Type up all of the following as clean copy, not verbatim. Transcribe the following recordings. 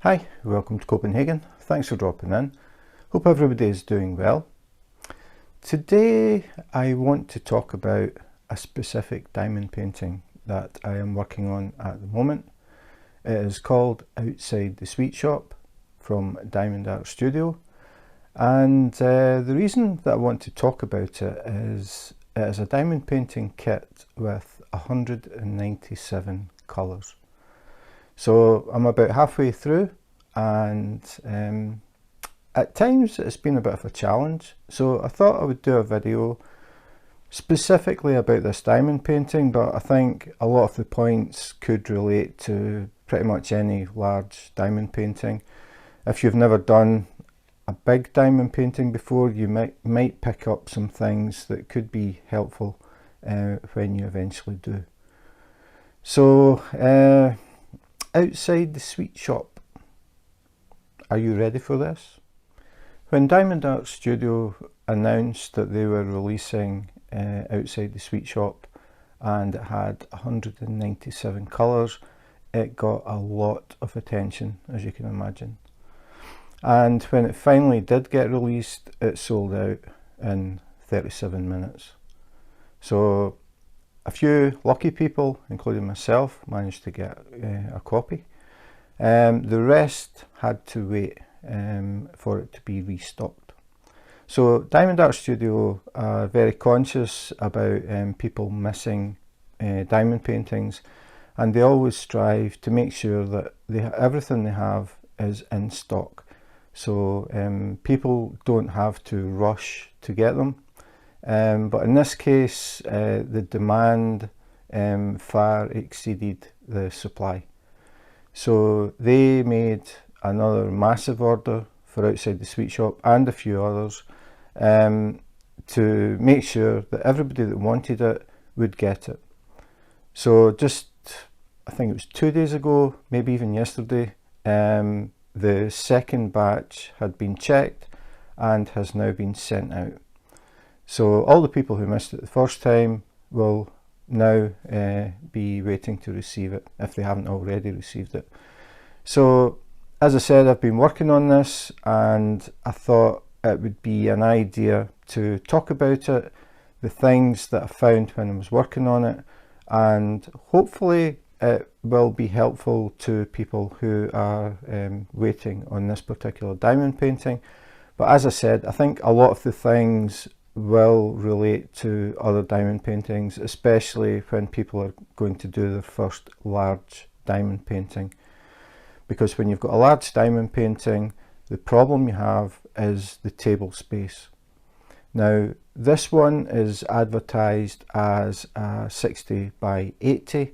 Hi, welcome to Copenhagen. Thanks for dropping in. Hope everybody is doing well. Today I want to talk about a specific diamond painting that I am working on at the moment. It is called Outside the Sweet Shop from Diamond Art Studio, and the reason that I want to talk about it is a diamond painting kit with 197 colours. So I'm about halfway through, and at times it's been a bit of a challenge. So I thought I would do a video specifically about this diamond painting, but I think a lot of the points could relate to pretty much any large diamond painting. If you've never done a big diamond painting before, you might pick up some things that could be helpful when you eventually do. So Outside the Sweet Shop. Are you ready for this? When Diamond Art Studio announced that they were releasing Outside the Sweet Shop and it had 197 colours, it got a lot of attention, as you can imagine. And when it finally did get released, it sold out in 37 minutes. So a few lucky people, including myself, managed to get a copy. The rest had to wait for it to be restocked. So Diamond Art Studio are very conscious about people missing diamond paintings, and they always strive to make sure that everything they have is in stock. So people don't have to rush to get them. But in this case, the demand far exceeded the supply. So they made another massive order for Outside the Sweet Shop and a few others to make sure that everybody that wanted it would get it. So just, I think it was 2 days ago, maybe even yesterday, the second batch had been checked and has now been sent out. So all the people who missed it the first time will now be waiting to receive it, if they haven't already received it. So as I said, I've been working on this, and I thought it would be an idea to talk about it, the things that I found when I was working on it, and hopefully it will be helpful to people who are waiting on this particular diamond painting. But as I said, I think a lot of the things will relate to other diamond paintings, especially when people are going to do their first large diamond painting. Because when you've got a large diamond painting, the problem you have is the table space. Now, this one is advertised as a 60 by 80,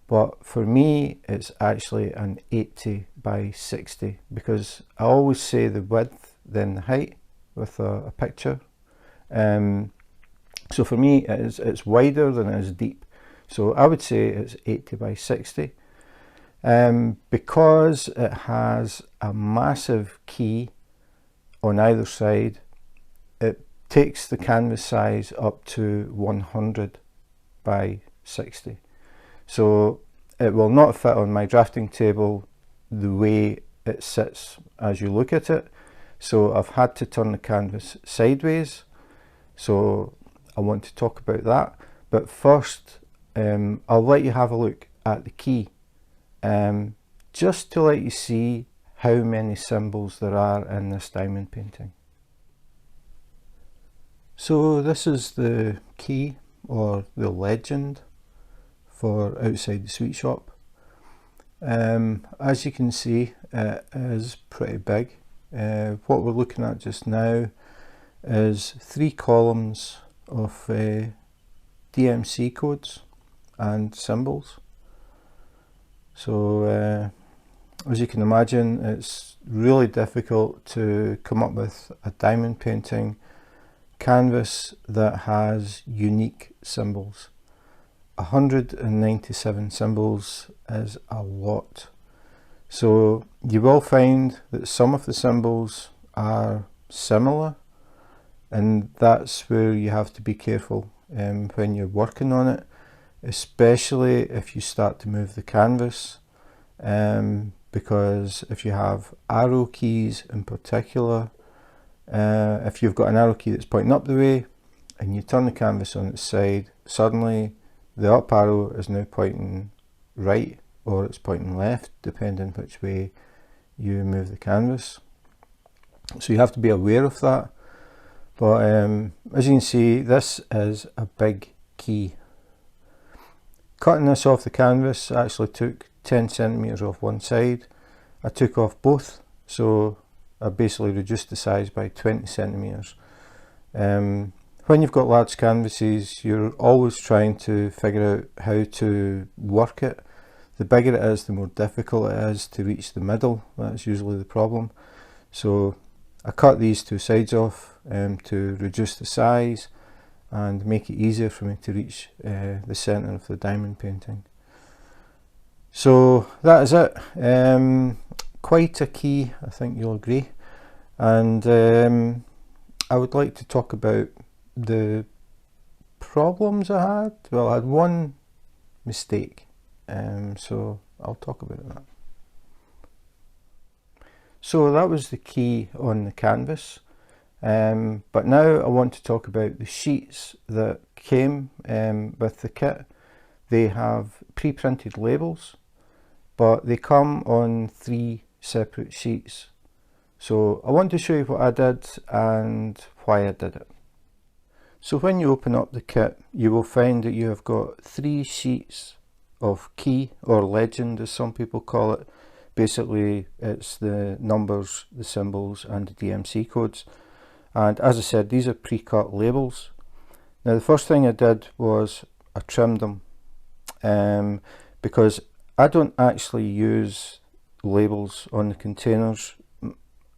but for me it's actually an 80 by 60, because I always say the width then the height with a picture. So for me it's wider than it is deep, so I would say it's 80 by 60. Because it has a massive key on either side, it takes the canvas size up to 100 by 60. So it will not fit on my drafting table the way it sits as you look at it. So I've had to turn the canvas sideways. So I want to talk about that, but first I'll let you have a look at the key, just to let you see how many symbols there are in this diamond painting. So this is the key, or the legend, for Outside the Sweet Shop. As you can see, it is pretty big. What we're looking at just now is 3 columns of DMC codes and symbols. So as you can imagine, it's really difficult to come up with a diamond painting canvas that has unique symbols. 197 symbols is a lot. So you will find that some of the symbols are similar, and that's where you have to be careful when you're working on it, especially if you start to move the canvas. because if you have arrow keys in particular, if you've got an arrow key that's pointing up the way and you turn the canvas on its side, suddenly the up arrow is now pointing right or it's pointing left, depending which way you move the canvas. So you have to be aware of that. But as you can see, this is a big key. Cutting this off the canvas actually took 10 centimeters off one side. I took off both, so I basically reduced the size by 20 centimeters. When you've got large canvases, you're always trying to figure out how to work it. The bigger it is, the more difficult it is to reach the middle. That's usually the problem. So I cut these two sides off to reduce the size and make it easier for me to reach the centre of the diamond painting. So that is it. Quite a key, I think you'll agree. And I would like to talk about the problems I had. Well, I had one mistake, so I'll talk about that. So that was the key on the canvas, but now I want to talk about the sheets that came with the kit. They have pre-printed labels, but they come on 3 separate sheets. So I want to show you what I did and why I did it. So when you open up the kit, you will find that you have got 3 sheets of key, or legend as some people call it. Basically it's the numbers, the symbols and the DMC codes. And as I said, these are pre-cut labels. Now the first thing I did was I trimmed them because I don't actually use labels on the containers.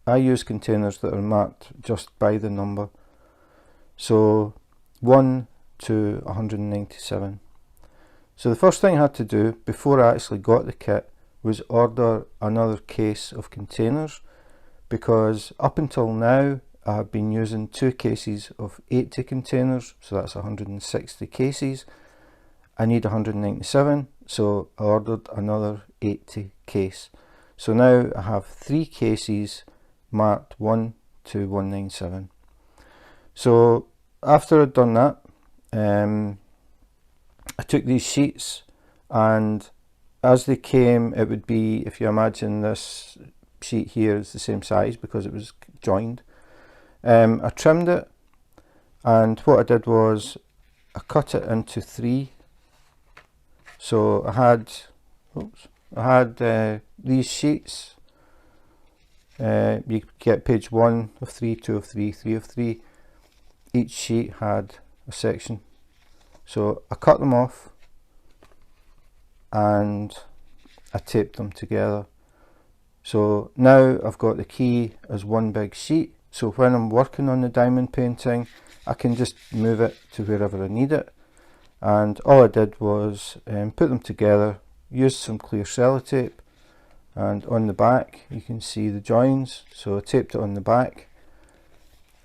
I use containers that are marked just by the number. So 1 to 197. So the first thing I had to do before I actually got the kit was order another case of containers, because up until now I have been using 2 cases of 80 containers, so that's 160 cases. I need 197, so I ordered another 80 case. So now I have 3 cases marked 1 to 197. So after I'd done that, I took these sheets, and as they came, it would be, if you imagine this sheet here is the same size because it was joined. I trimmed it, and what I did was I cut it into 3. So I had these sheets. You get page 1 of 3, 2 of 3, 3 of 3. Each sheet had a section. So I cut them off and I taped them together. So now I've got the key as one big sheet, so when I'm working on the diamond painting I can just move it to wherever I need it. And all I did was put them together, used some clear sellotape, and on the back you can see the joins, so I taped it on the back.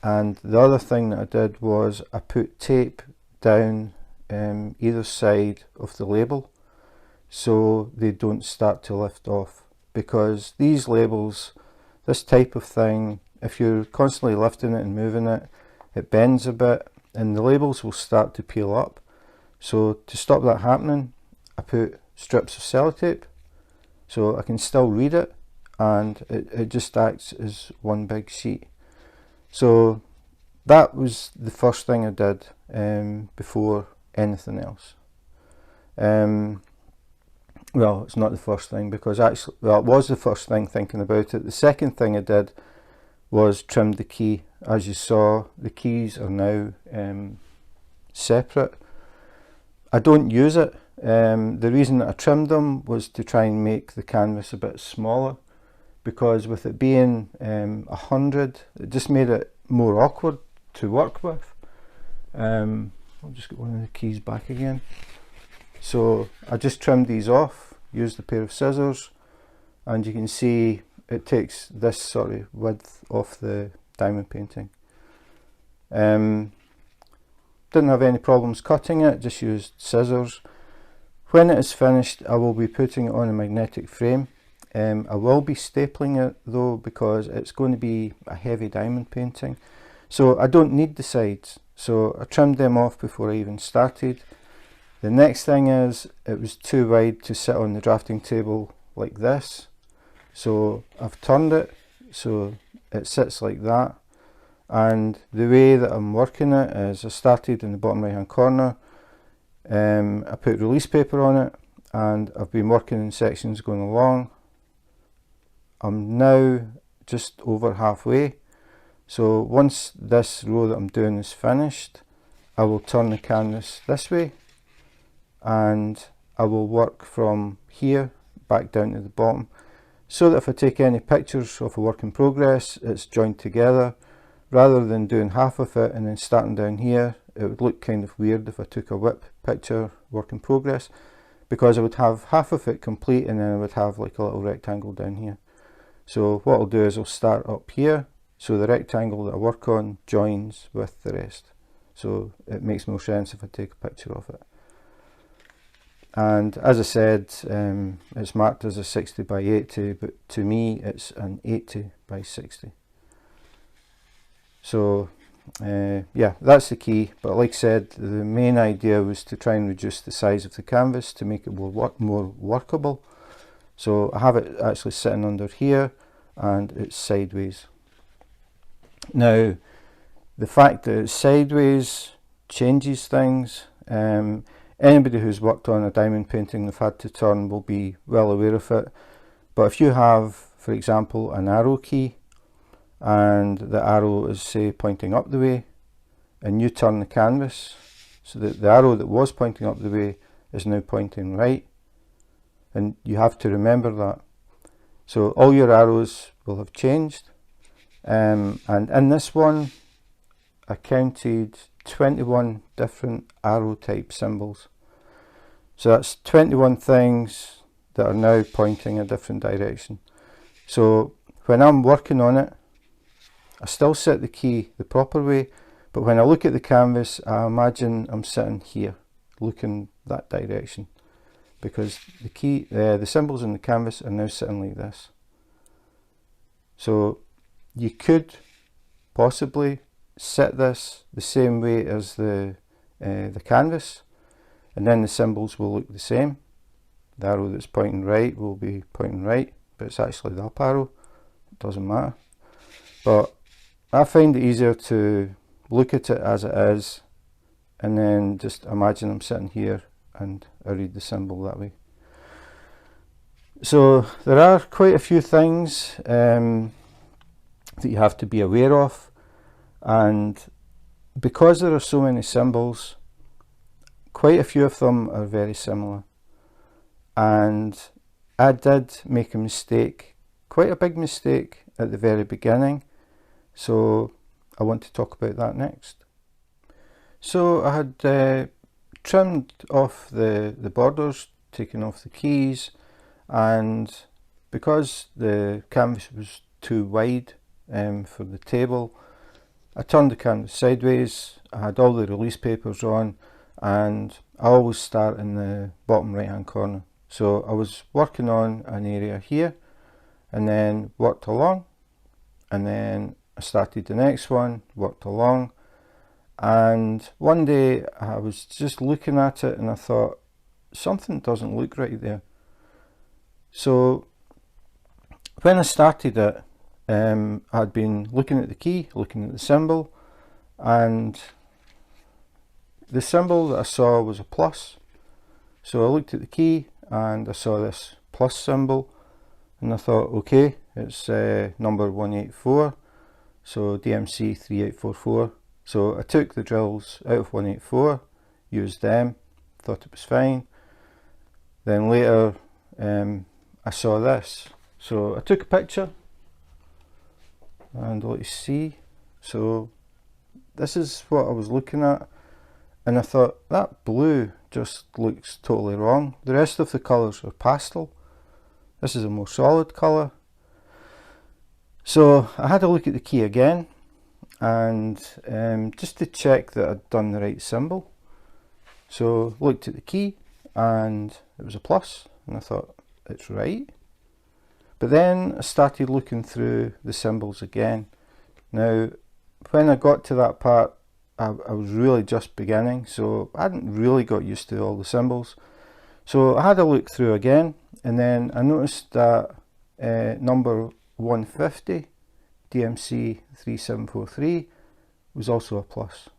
And the other thing that I did was I put tape down either side of the label so they don't start to lift off, because these labels, this type of thing, if you're constantly lifting it and moving it, it bends a bit and the labels will start to peel up. So to stop that happening, I put strips of sellotape so I can still read it, and it just acts as one big sheet. So that was the first thing I did before anything else. Well, it's not the first thing, because actually, well, it was the first thing thinking about it. The second thing I did was trimmed the key. As you saw, the keys are now separate. I don't use it. The reason that I trimmed them was to try and make the canvas a bit smaller, because with it being 100, it just made it more awkward to work with. I'll just get one of the keys back again. So I just trimmed these off, used a pair of scissors, and you can see it takes this sort of width off the diamond painting. Didn't have any problems cutting it, just used scissors. When it is finished, I will be putting it on a magnetic frame. I will be stapling it though, because it's going to be a heavy diamond painting. So I don't need the sides. So I trimmed them off before I even started. The next thing is, it was too wide to sit on the drafting table like this. So I've turned it so it sits like that. And the way that I'm working it is, I started in the bottom right hand corner. I put release paper on it, and I've been working in sections going along. I'm now just over halfway. So once this row that I'm doing is finished, I will turn the canvas this way, and I will work from here back down to the bottom, so that if I take any pictures of a work in progress, it's joined together, rather than doing half of it and then starting down here. It would look kind of weird if I took a whip picture work in progress, because I would have half of it complete and then I would have like a little rectangle down here. So what I'll do is I'll start up here, so the rectangle that I work on joins with the rest. So it makes more sense if I take a picture of it. And as I said, it's marked as a 60 by 80, but to me it's an 80 by 60. So yeah, that's the key. But like I said, the main idea was to try and reduce the size of the canvas to make it more workable. So I have it actually sitting under here, and it's sideways. Now, the fact that it's sideways changes things. Anybody who's worked on a diamond painting they've had to turn will be well aware of it. But if you have, for example, an arrow key, and the arrow is, say, pointing up the way, and you turn the canvas so that the arrow that was pointing up the way is now pointing right, and you have to remember that. So all your arrows will have changed, and in this one I counted 21 different arrow type symbols. So that's 21 things that are now pointing a different direction. So when I'm working on it, I still set the key the proper way, but when I look at the canvas, I imagine I'm sitting here looking that direction, because the symbols in the canvas are now sitting like this. So you could possibly set this the same way as the canvas, and then the symbols will look the same. The arrow that's pointing right will be pointing right, but it's actually the up arrow. It doesn't matter. But I find it easier to look at it as it is, and then just imagine I'm sitting here and I read the symbol that way. So there are quite a few things that you have to be aware of, and because there are so many symbols, quite a few of them are very similar. And I did make a mistake, quite a big mistake at the very beginning, so I want to talk about that next. So I had trimmed off the borders, taken off the keys, and because the canvas was too wide for the table, I turned the canvas sideways. I had all the release papers on, and I always start in the bottom right hand corner. So I was working on an area here, and then worked along, and then I started the next one, worked along, and one day I was just looking at it and I thought, something doesn't look right there. So when I started it, I'd been looking at the key, looking at the symbol, and the symbol that I saw was a plus. So I looked at the key and I saw this plus symbol, and I thought, okay, it's number 184, so DMC 3844. So I took the drills out of 184, used them, thought it was fine. Then later I saw this, so I took a picture and let you see. So this is what I was looking at, and I thought, that blue just looks totally wrong. The rest of the colours are pastel. This is a more solid colour. So I had to look at the key again, and just to check that I'd done the right symbol. So looked at the key and it was a plus, and I thought, it's right. But then I started looking through the symbols again. Now, when I got to that part, I was really just beginning, so I hadn't really got used to all the symbols. So I had a look through again, and then I noticed that number 150, DMC 3743, was also a plus.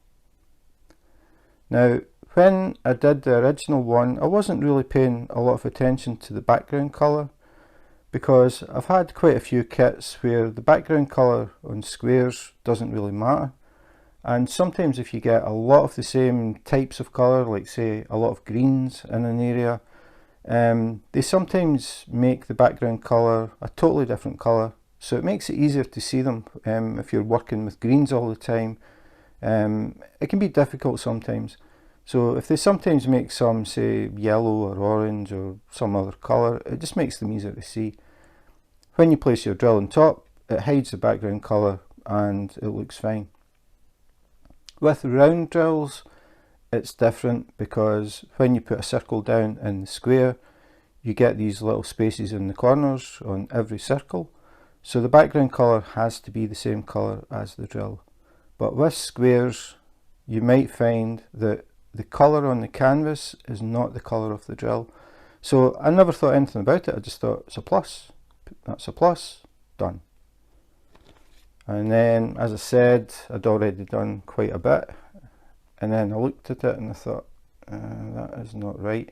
Now, when I did the original one, I wasn't really paying a lot of attention to the background colour, because I've had quite a few kits where the background colour on squares doesn't really matter. And sometimes if you get a lot of the same types of colour, like say a lot of greens in an area, they sometimes make the background colour a totally different colour. So it makes it easier to see them if you're working with greens all the time. It can be difficult sometimes. So if they sometimes make some, say, yellow or orange or some other colour, it just makes them easier to see. When you place your drill on top, it hides the background colour and it looks fine. With round drills, it's different, because when you put a circle down in the square, you get these little spaces in the corners on every circle. So the background colour has to be the same colour as the drill. But with squares, you might find that the colour on the canvas is not the colour of the drill. So I never thought anything about it. I just thought it's a plus. That's a plus. Done. And then, as I said, I'd already done quite a bit, and then I looked at it and I thought, that is not right.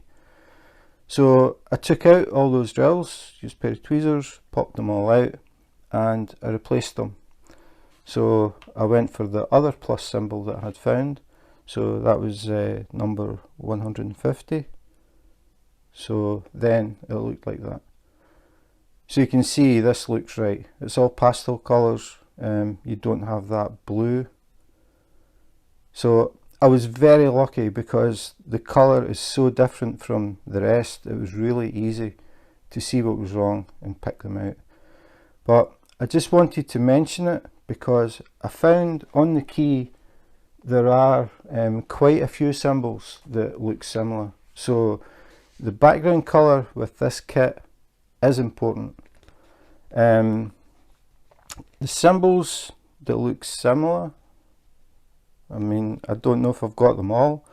So I took out all those drills, used a pair of tweezers, popped them all out, and I replaced them. So I went for the other plus symbol that I had found, so that was number 150. So then it looked like that. So you can see this looks right. It's all pastel colours. You don't have that blue. So I was very lucky, because the colour is so different from the rest. It was really easy to see what was wrong and pick them out. But I just wanted to mention it, because I found on the key there are quite a few symbols that look similar. So the background colour with this kit is important. The symbols that look similar, I mean, I don't know if I've got them all,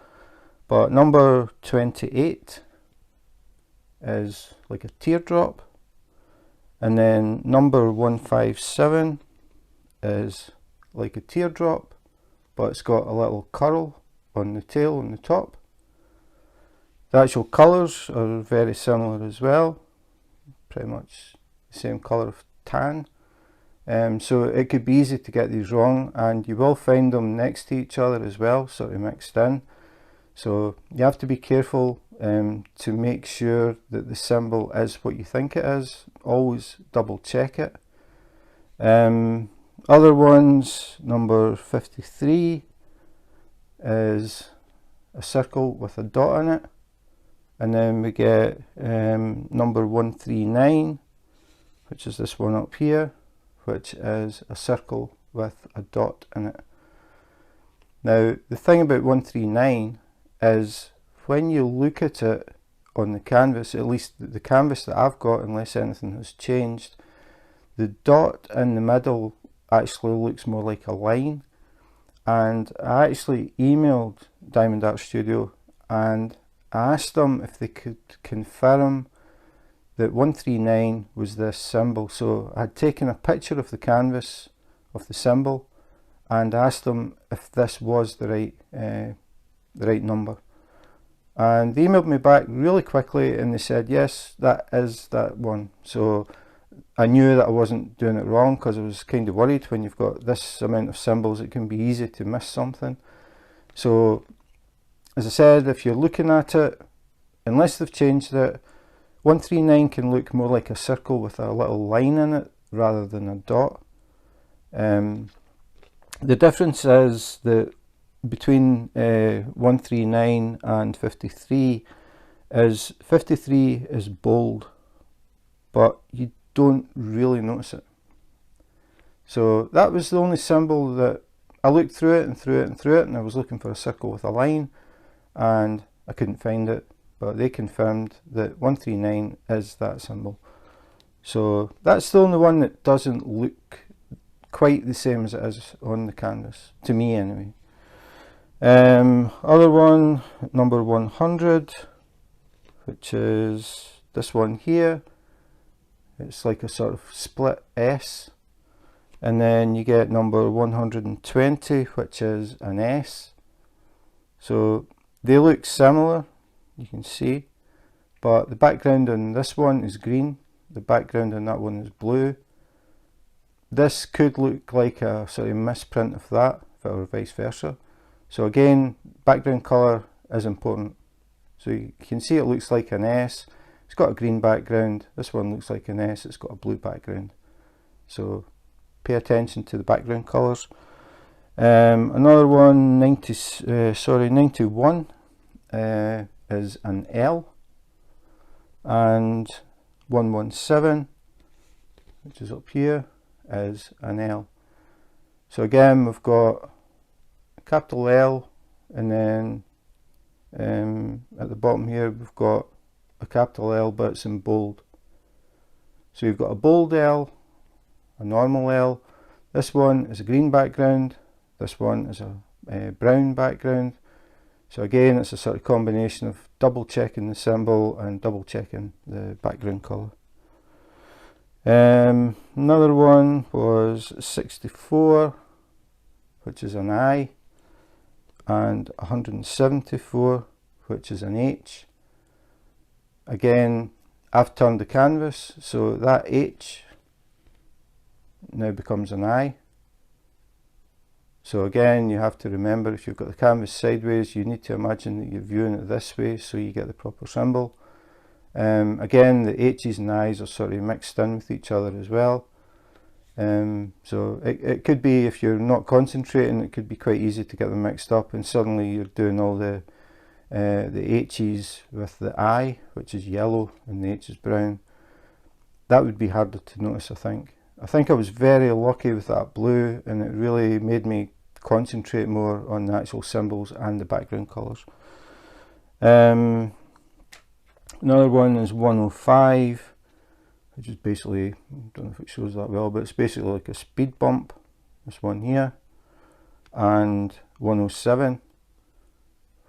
but number 28 is like a teardrop, and then number 157 is like a teardrop, but it's got a little curl on the tail on the top. The actual colours are very similar as well, pretty much the same colour of tan. So it could be easy to get these wrong, and you will find them next to each other as well, sort of mixed in. So you have to be careful to make sure that the symbol is what you think it is. Always double check it. Other ones, number 53 is a circle with a dot in it, and then we get number 139, which is this one up here, which is a circle with a dot in it. Now the thing about 139 is, when you look at it on the canvas, at least the canvas that I've got, unless anything has changed, the dot in the middle actually looks more like a line. And I actually emailed Diamond Art Studio and I asked them if they could confirm that 139 was this symbol. So I had taken a picture of the canvas of the symbol and asked them if this was the right number. And they emailed me back really quickly and they said, yes, that is that one. So I knew that I wasn't doing it wrong, because I was kind of worried when you've got this amount of symbols, it can be easy to miss something. So as I said, if you're looking at it, unless they've changed it, 139 can look more like a circle with a little line in it rather than a dot. The difference is that between 139 and 53 is 53 is bold, but you don't really notice it. So that was the only symbol that I looked through it and through it and through it, and I was looking for a circle with a line and I couldn't find it, but they confirmed that 139 is that symbol. So that's the only one that doesn't look quite the same as it is on the canvas, to me anyway. Other one, number 100, which is this one here. It's like a sort of split S. And then you get number 120, which is an S. So they look similar, you can see, but the background on this one is green, the background on that one is blue. This could look like a sort of misprint of that, if it were vice versa. So again, background colour is important. So you can see it looks like an S, it's got a green background. This one looks like an S, it's got a blue background. So pay attention to the background colours. Another one, 91 is an L, and 117, which is up here, is an L. So again, we've got a capital L, and then at the bottom here we've got a capital L, but it's in bold. So you've got a bold L, a normal L. This one is a green background, this one is a brown background. So again, it's a sort of combination of double checking the symbol and double checking the background colour. Another one was 64, which is an I, and 174, which is an H. Again, I've turned the canvas, so that H now becomes an I. So again, you have to remember, if you've got the canvas sideways, you need to imagine that you're viewing it this way so you get the proper symbol. Again, the H's and I's are sort of mixed in with each other as well. So it could be, if you're not concentrating, it could be quite easy to get them mixed up, and suddenly you're doing all the H's with the I, which is yellow, and the H is brown. That would be harder to notice, I think. I think I was very lucky with that blue, and it really made me concentrate more on the actual symbols and the background colours. Another one is 105, which is basically, I don't know if it shows that well, but it's basically like a speed bump, this one here, and 107,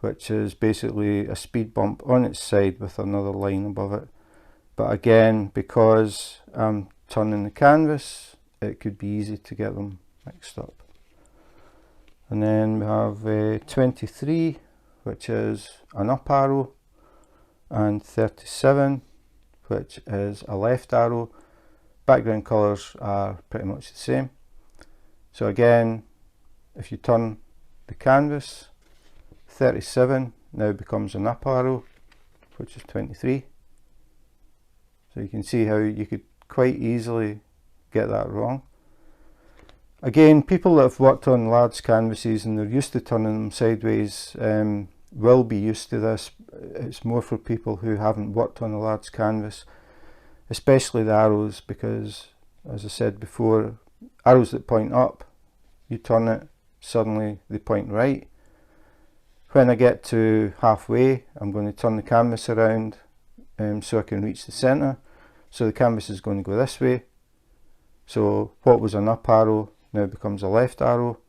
which is basically a speed bump on its side with another line above it. But again, because I'm turning the canvas, it could be easy to get them mixed up. And then we have 23, which is an up arrow, and 37, which is a left arrow. Background colours are pretty much the same. So again, if you turn the canvas, 37 now becomes an up arrow, which is 23. So you can see how you could quite easily get that wrong. Again, people that have worked on large canvases and they're used to turning them sideways will be used to this. It's more for people who haven't worked on a large canvas, especially the arrows, because as I said before, arrows that point up, you turn it, suddenly they point right. When I get to halfway, I'm going to turn the canvas around so I can reach the centre. So the canvas is going to go this way. So what was an up arrow now becomes a left arrow,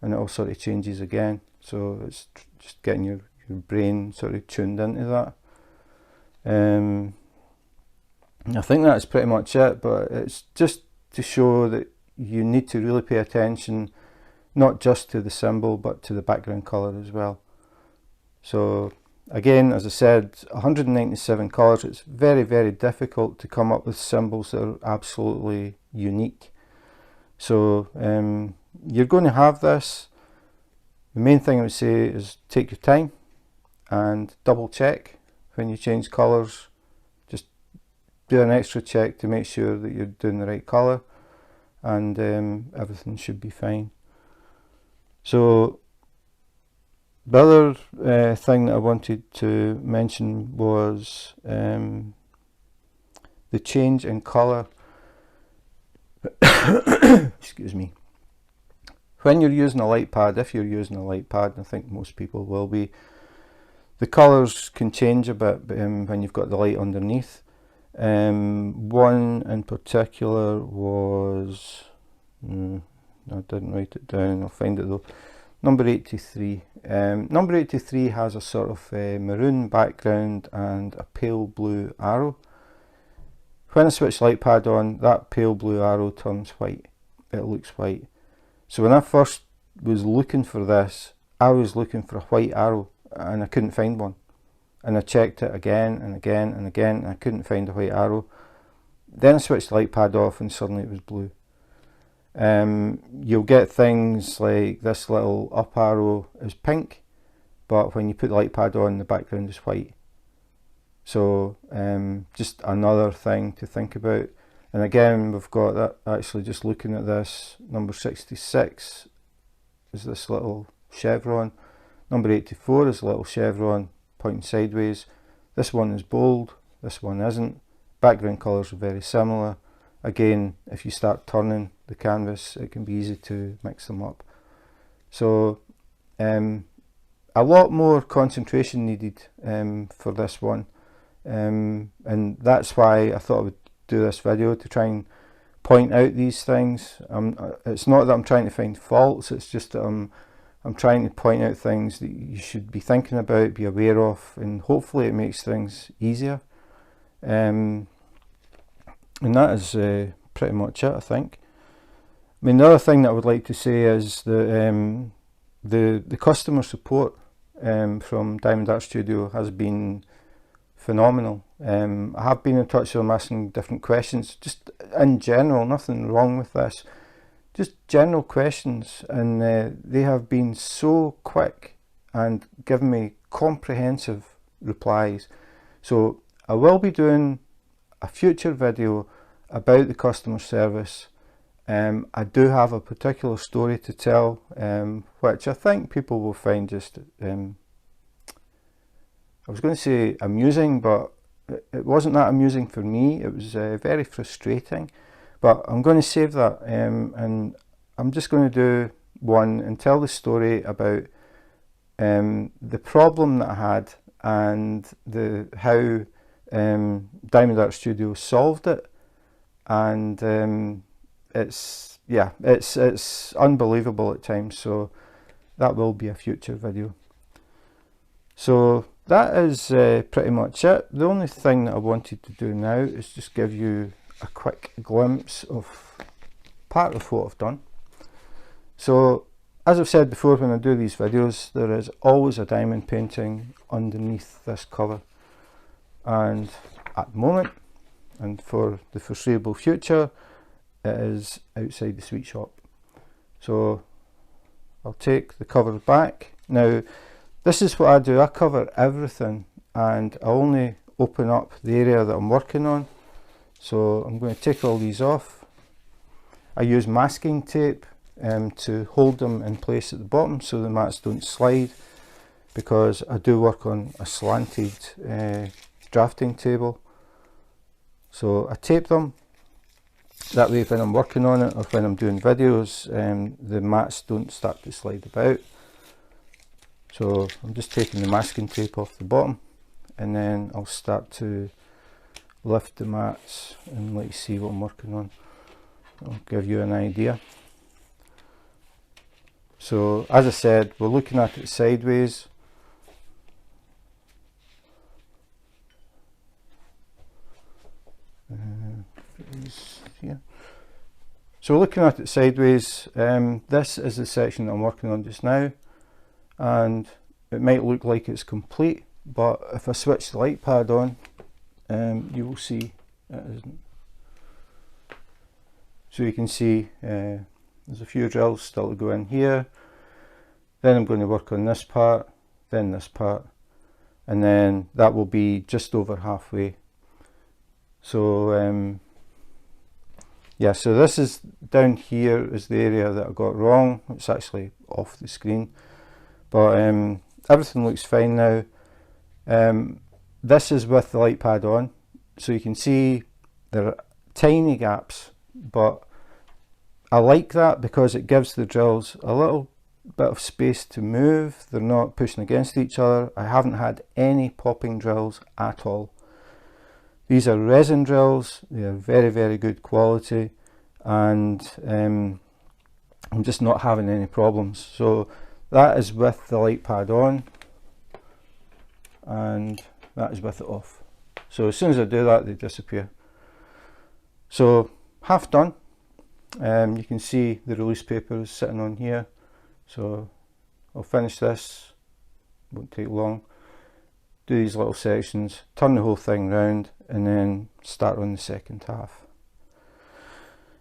and it all sort of changes again. So it's just getting your brain sort of tuned into that. I think that's pretty much it, but it's just to show that you need to really pay attention, not just to the symbol, but to the background colour as well. So again, as I said, 197 colours. It's very, very difficult to come up with symbols that are absolutely unique. So you're going to have this. The main thing I would say is take your time and double check when you change colours. Just do an extra check to make sure that you're doing the right colour, and everything should be fine. So the other thing that I wanted to mention was the change in colour. Excuse me. When you're using a light pad, if you're using a light pad, I think most people will be, the colours can change a bit when you've got the light underneath. One in particular was, I didn't write it down, I'll find it though, number 83. Number 83 has a sort of maroon background and a pale blue arrow. When I switch light pad on, that pale blue arrow turns white. It looks white. So when I first was looking for this, I was looking for a white arrow and I couldn't find one. And I checked it again and again and again and I couldn't find a white arrow. Then I switched the light pad off and suddenly it was blue. You'll get things like this little up arrow is pink, but when you put the light pad on, the background is white. So just another thing to think about. And again, we've got that, actually just looking at this, number 66 is this little chevron. Number 84 is a little chevron pointing sideways. This one is bold, this one isn't. Background colours are very similar. Again, if you start turning the canvas, it can be easy to mix them up. So a lot more concentration needed for this one. And that's why I thought I would do this video, to try and point out these things. It's not that I'm trying to find faults, it's just that I'm trying to point out things that you should be thinking about, be aware of, and hopefully it makes things easier. And that is pretty much it, I think. I mean, the other thing that I would like to say is that the customer support from Diamond Art Studio has been phenomenal. I have been in touch with them asking different questions, just in general, nothing wrong with this, just general questions, and they have been so quick and given me comprehensive replies. So I will be doing a future video about the customer service. I do have a particular story to tell, which I think people will find just I was going to say amusing, but it wasn't that amusing for me. It was very frustrating, but I'm going to save that, and I'm just going to do one and tell the story about the problem that I had and how Diamond Art Studio solved it. And it's unbelievable at times, so that will be a future video. So that is pretty much it. The only thing that I wanted to do now is just give you a quick glimpse of part of what I've done. So as I've said before, when I do these videos, there is always a diamond painting underneath this cover, and at the moment and for the foreseeable future, it is outside the sweet shop. So I'll take the cover back. Now this is what I do, I cover everything and I only open up the area that I'm working on. So I'm going to take all these off. I use masking tape to hold them in place at the bottom so the mats don't slide, because I do work on a slanted drafting table. So I tape them, that way when I'm working on it or when I'm doing videos, the mats don't start to slide about. So I'm just taking the masking tape off the bottom, and then I'll start to lift the mats and let you see what I'm working on. I'll give you an idea. So as I said, we're looking at it sideways. Here. So we're looking at it sideways. This is the section that I'm working on just now, and it might look like it's complete, but if I switch the light pad on, you will see it isn't. So you can see there's a few drills still to go in here. Then I'm going to work on this part, then this part, and then that will be just over halfway. So yeah, so this is down here is the area that I got wrong. It's actually off the screen, but everything looks fine now. This is with the light pad on, so you can see there are tiny gaps, but I like that because it gives the drills a little bit of space to move. They're not pushing against each other. I haven't had any popping drills at all. These are resin drills, they are very, very good quality, and I'm just not having any problems. So that is with the light pad on, and that is with it off. So as soon as I do that, they disappear. So half done. You can see the release paper is sitting on here. So I'll finish this, won't take long. Do these little sections, turn the whole thing round, and then start on the second half.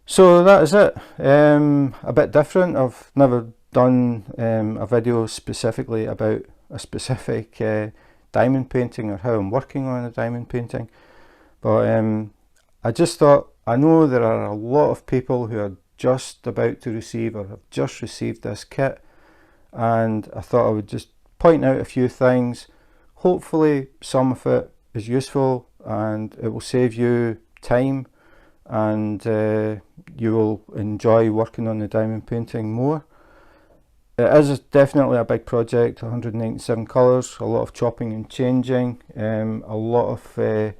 So that is it. A bit different. I've never done a video specifically about a specific diamond painting or how I'm working on a diamond painting, but I just thought, I know there are a lot of people who are just about to receive or have just received this kit, and I thought I would just point out a few things. Hopefully some of it is useful and it will save you time, and you will enjoy working on the diamond painting more. It is definitely a big project, 197 colours, a lot of chopping and changing, a lot of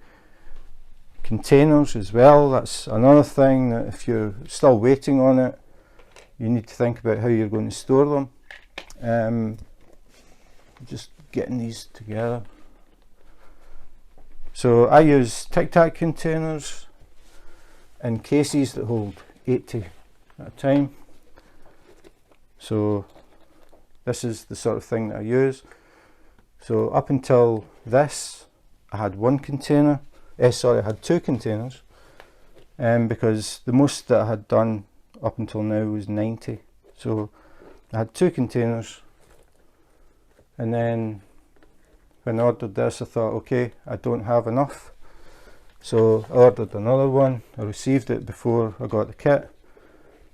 containers as well. That's another thing, that if you're still waiting on it, you need to think about how you're going to store them. Just getting these together. So I use Tic Tac containers in cases that hold 80 at a time. So this is the sort of thing that I use. So up until this, I had one container. Sorry, I had two containers, because the most that I had done up until now was 90. So I had two containers, and then when I ordered this, I thought, okay, I don't have enough. So I ordered another one. I received it before I got the kit,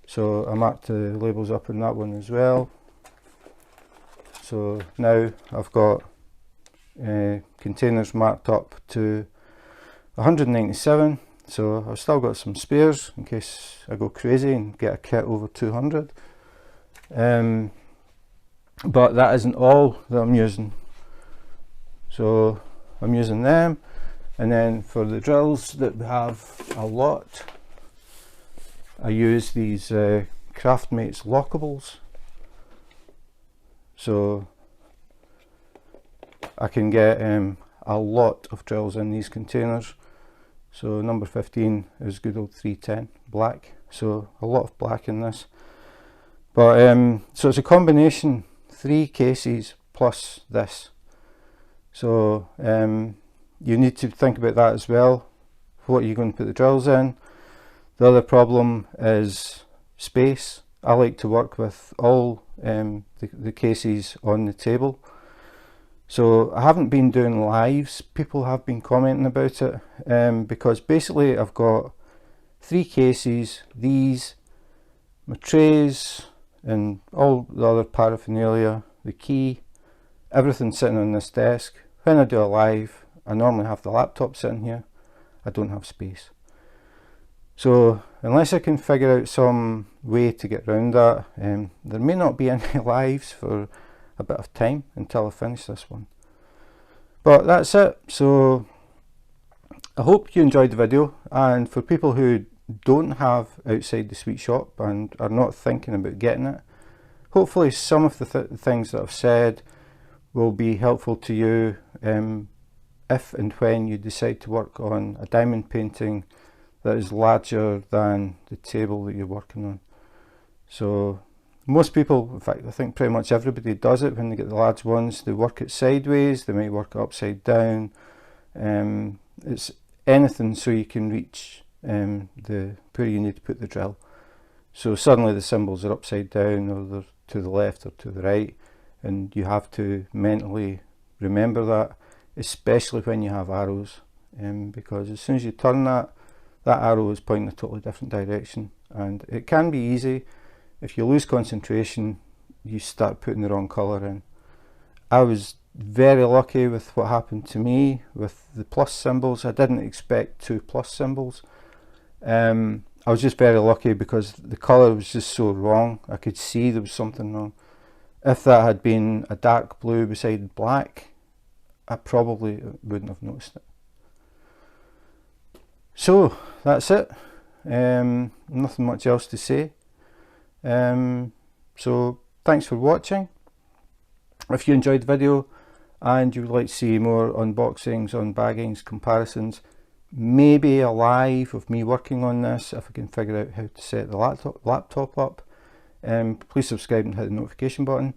so I marked the labels up on that one as well. So now I've got containers marked up to 197, so I've still got some spares in case I go crazy and get a kit over 200. But that isn't all that I'm using. So I'm using them, and then for the drills that we have a lot, I use these Craftmates lockables. So I can get a lot of drills in these containers. So number 15 is good old 310 black, so a lot of black in this. But so it's a combination, 3 cases plus this. So you need to think about that as well. What are you going to put the drills in? The other problem is space. I like to work with all the cases on the table. So I haven't been doing lives. People have been commenting about it, because basically I've got 3 cases, these, my trays, and all the other paraphernalia, the key, everything sitting on this desk. When I do a live, I normally have the laptop sitting here. I don't have space. So unless I can figure out some way to get around that, there may not be any lives for a bit of time until I finish this one. But that's it. So I hope you enjoyed the video, and for people who don't have outside the sweet shop and are not thinking about getting it, hopefully some of the things that I've said will be helpful to you if and when you decide to work on a diamond painting that is larger than the table that you're working on. So most people, in fact I think pretty much everybody does it when they get the large ones. They work it sideways, they might work it upside down. It's anything so you can reach where you need to put the drill. So suddenly the symbols are upside down, or they're to the left or to the right, and you have to mentally remember that, especially when you have arrows, because as soon as you turn that arrow is pointing a totally different direction, and it can be easy. If you lose concentration, you start putting the wrong colour in. I was very lucky with what happened to me with the plus symbols. I didn't expect 2 plus symbols. I was just very lucky because the colour was just so wrong. I could see there was something wrong. If that had been a dark blue beside black, I probably wouldn't have noticed it. So that's it. Nothing much else to say. So thanks for watching. If you enjoyed the video and you would like to see more unboxings, unbaggings, comparisons, maybe a live of me working on this if I can figure out how to set the laptop up, please subscribe and hit the notification button.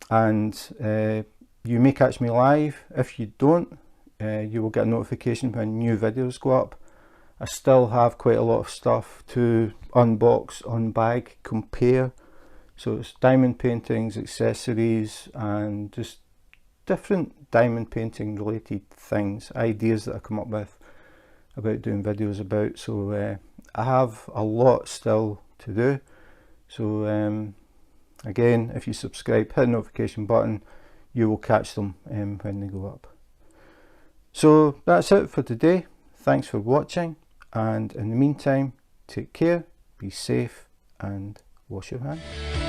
You may catch me live. If you don't, you will get a notification when new videos go up. I still have quite a lot of stuff to unbox, unbag, compare. So it's diamond paintings, accessories, and just different diamond painting related things, ideas that I come up with about doing videos about. So I have a lot still to do. So again, if you subscribe, hit the notification button, you will catch them when they go up. So that's it for today. Thanks for watching, and in the meantime, take care, be safe, and wash your hands.